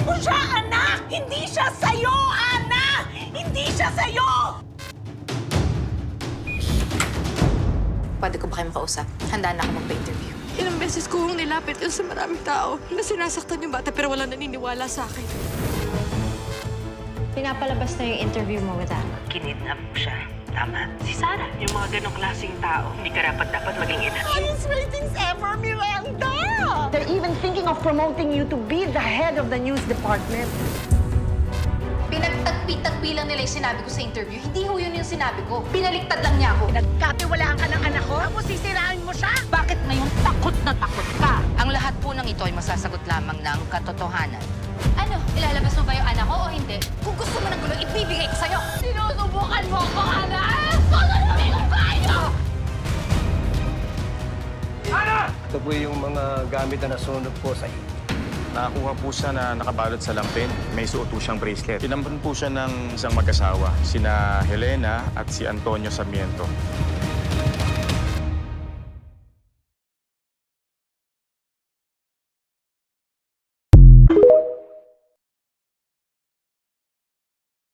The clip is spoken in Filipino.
mo siya, anak! Hindi siya sa'yo, anak! Hindi siya sa'yo! Pwede ko ba kayo makausap? Handa na ako magpa-interview. Ilang beses ko hong nilapit yun sa maraming tao na sinasaktan yung bata pero wala naniniwala sa akin. Pinapalabas na yung interview mo with Anna. Kinidnap mo siya. Tama. Si Sarah, yung mga ganong klaseng tao, hindi ka dapat maging ina. Highest ratings ever, Miranda! They're even thinking of promoting you to be the head of the news department. Pinagtagpi-tagpi lang nila yung sinabi ko sa interview. Hindi ho yun yung sinabi ko. Pinaliktad lang niya ako. Nagkatiwalaan ka ng anak ko? Tapos sisirain mo siya? Bakit ngayon takot na takot ka? Ang lahat po ng ito ay masasagot lamang ng katotohanan. Ano? Ilalabas mo ba yung anak ko o hindi? Kung gusto mo ng gulo, ibibigay ko sa'yo! Sinusubukan mo ako, anak! Pagalamin ko kayo! Ito po yung mga gamit na nasunog po sa iyo. Nakakuha po siya na nakabalot sa lampin. May suot po siyang bracelet. Tinampan po siya ng isang mag-asawa, sina Helena at si Antonio Sarmiento.